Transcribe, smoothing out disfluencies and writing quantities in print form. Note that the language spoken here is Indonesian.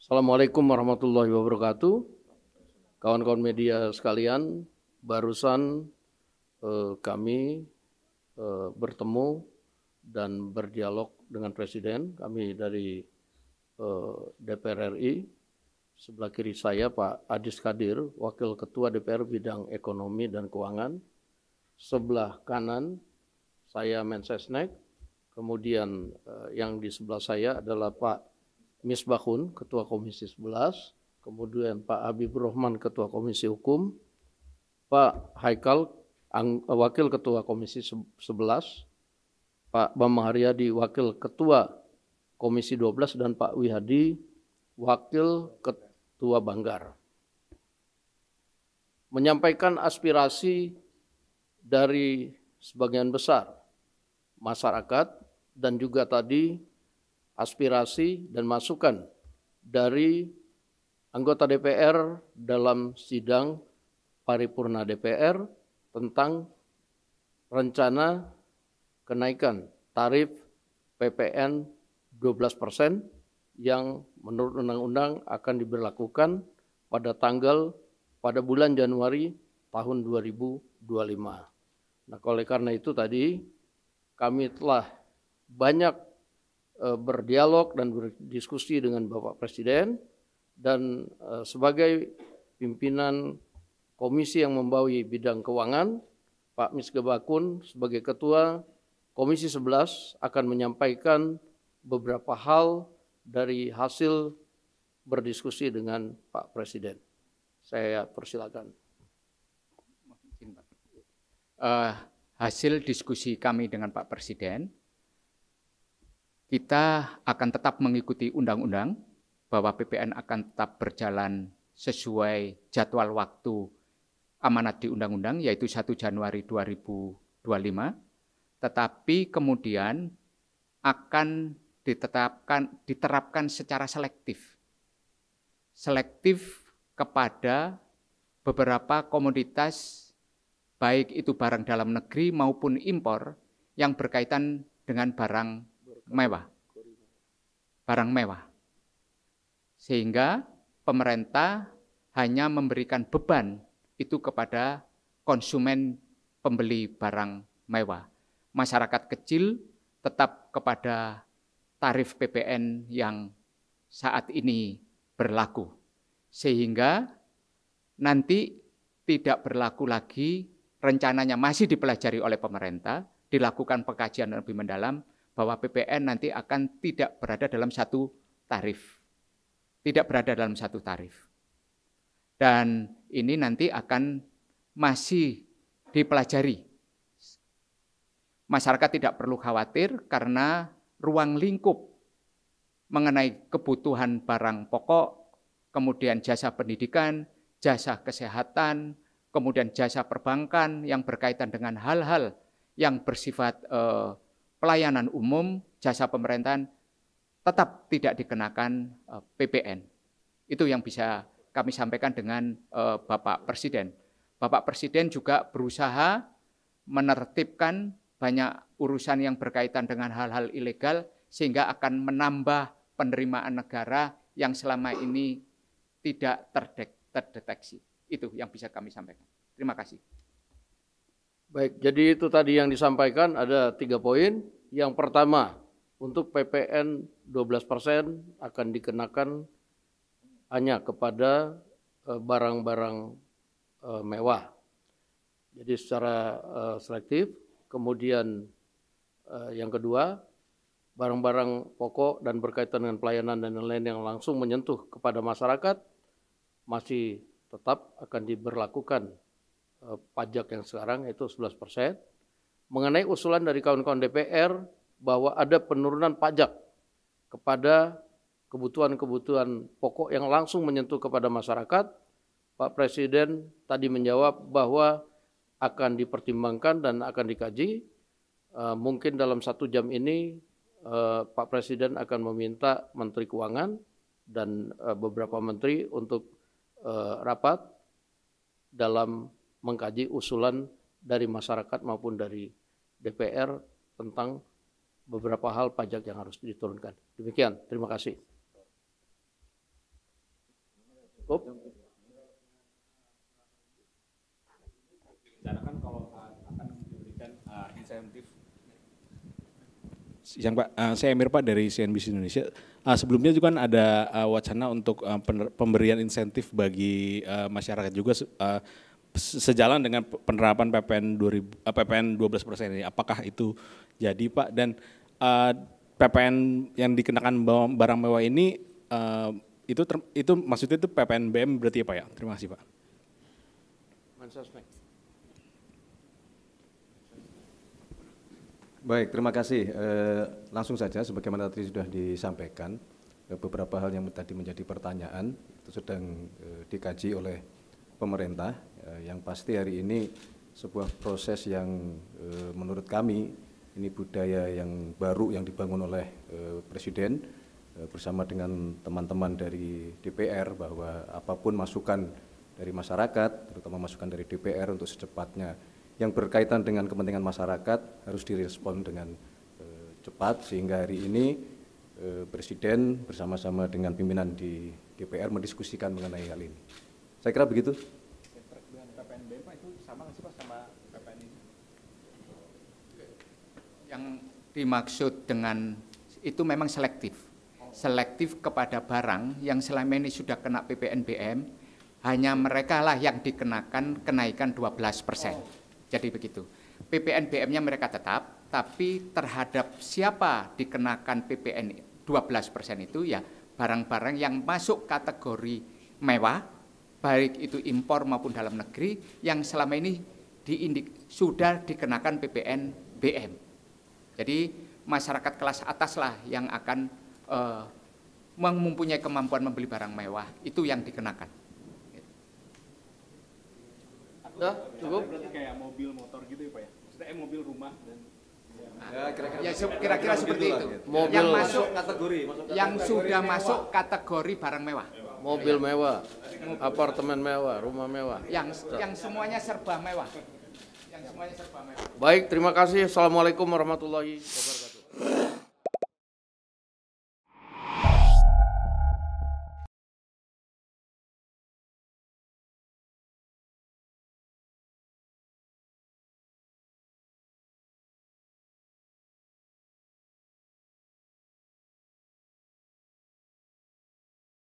Assalamualaikum warahmatullahi wabarakatuh. Kawan-kawan media sekalian, barusan kami bertemu dan berdialog dengan Presiden. Kami dari DPR RI. Sebelah kiri saya Pak Adis Kadir, Wakil Ketua DPR bidang ekonomi dan keuangan. Sebelah kanan saya Mensesnek. Kemudian yang di sebelah saya adalah Pak Misbahun, Ketua Komisi 11, kemudian Pak Habibur Rahman, Ketua Komisi Hukum, Pak Haikal, Wakil Ketua Komisi 11, Pak Bambang Haryadi, Wakil Ketua Komisi 12, dan Pak Wihadi, Wakil Ketua Banggar. Menyampaikan aspirasi dari sebagian besar masyarakat dan juga tadi aspirasi dan masukan dari anggota DPR dalam sidang paripurna DPR tentang rencana kenaikan tarif PPN 12% yang menurut undang-undang akan diberlakukan pada bulan Januari tahun 2025. Nah, oleh karena itu tadi kami telah banyak berdialog dan berdiskusi dengan Bapak Presiden, dan sebagai pimpinan komisi yang membawahi bidang keuangan, Pak Misbahun sebagai Ketua Komisi 11 akan menyampaikan beberapa hal dari hasil berdiskusi dengan Pak Presiden. Saya persilakan. Hasil diskusi kami dengan Pak Presiden, kita akan tetap mengikuti undang-undang bahwa PPN akan tetap berjalan sesuai jadwal waktu amanat di undang-undang, yaitu 1 Januari 2025, tetapi kemudian akan diterapkan secara selektif kepada beberapa komoditas, baik itu barang dalam negeri maupun impor yang berkaitan dengan barang mewah. Sehingga pemerintah hanya memberikan beban itu kepada konsumen pembeli barang mewah. Masyarakat kecil tetap kepada tarif PPN yang saat ini berlaku. Sehingga nanti tidak berlaku lagi, rencananya masih dipelajari oleh pemerintah, dilakukan pengkajian lebih mendalam, bahwa PPN nanti akan tidak berada dalam satu tarif. Dan ini nanti akan masih dipelajari. Masyarakat tidak perlu khawatir karena ruang lingkup mengenai kebutuhan barang pokok, kemudian jasa pendidikan, jasa kesehatan, kemudian jasa perbankan yang berkaitan dengan hal-hal yang bersifat pelayanan umum, jasa pemerintahan, tetap tidak dikenakan PPN. Itu yang bisa kami sampaikan dengan Bapak Presiden. Bapak Presiden juga berusaha menertibkan banyak urusan yang berkaitan dengan hal-hal ilegal, sehingga akan menambah penerimaan negara yang selama ini tidak terdeteksi. Itu yang bisa kami sampaikan. Terima kasih. Baik, jadi itu tadi yang disampaikan ada 3 poin. Yang pertama, untuk PPN 12% akan dikenakan hanya kepada barang-barang mewah. Jadi secara selektif. Kemudian yang kedua, barang-barang pokok dan berkaitan dengan pelayanan dan lain-lain yang langsung menyentuh kepada masyarakat masih tetap akan diberlakukan pajak yang sekarang, yaitu 11%. Mengenai usulan dari kawan-kawan DPR bahwa ada penurunan pajak kepada kebutuhan-kebutuhan pokok yang langsung menyentuh kepada masyarakat, Pak Presiden tadi menjawab bahwa akan dipertimbangkan dan akan dikaji. Mungkin dalam 1 jam ini Pak Presiden akan meminta Menteri Keuangan dan beberapa menteri untuk rapat dalam mengkaji usulan dari masyarakat maupun dari DPR tentang beberapa hal pajak yang harus diturunkan. Demikian, terima kasih. Cukup. Bicarakan kalau akan diberikan insentif. Yang Pak, saya Emir Pak dari CNBC Indonesia. Sebelumnya juga kan ada wacana untuk pemberian insentif bagi masyarakat juga sejalan dengan penerapan PPN 12% ini. Apakah itu jadi Pak? Dan PPN yang dikenakan barang mewah ini itu maksudnya itu PPN BM berarti ya Pak ya? Terima kasih Pak. Baik, terima kasih. Langsung saja, sebagaimana tadi sudah disampaikan, beberapa hal yang tadi menjadi pertanyaan itu sedang dikaji oleh pemerintah. Yang pasti hari ini sebuah proses yang menurut kami ini budaya yang baru yang dibangun oleh Presiden bersama dengan teman-teman dari DPR, bahwa apapun masukan dari masyarakat, terutama masukan dari DPR untuk secepatnya yang berkaitan dengan kepentingan masyarakat harus direspon dengan cepat, sehingga hari ini Presiden bersama-sama dengan pimpinan di DPR mendiskusikan mengenai hal ini. Saya kira begitu. PPN BM Pak itu sama nggak sih Pak sama PPN ini? Yang dimaksud dengan itu memang selektif. Selektif kepada barang yang selama ini sudah kena PPN BM, hanya mereka lah yang dikenakan kenaikan 12%. Jadi begitu. PPN BM-nya mereka tetap, tapi terhadap siapa dikenakan PPN 12% itu ya barang-barang yang masuk kategori mewah, baik itu impor maupun dalam negeri, yang selama ini sudah dikenakan PPN BM. Jadi masyarakat kelas atas lah yang akan mempunyai kemampuan membeli barang mewah, itu yang dikenakan. Udah, cukup. Berarti kayak mobil, motor gitu ya Pak ya? Maksudnya mobil, rumah dan Kira-kira seperti itu. Mobil yang masuk kategori, yang sudah masuk kategori barang mewah. Mobil mewah, apartemen mewah, rumah mewah. Yang semuanya serba mewah. Yang semuanya serba mewah. Baik, terima kasih. Assalamualaikum warahmatullahi wabarakatuh.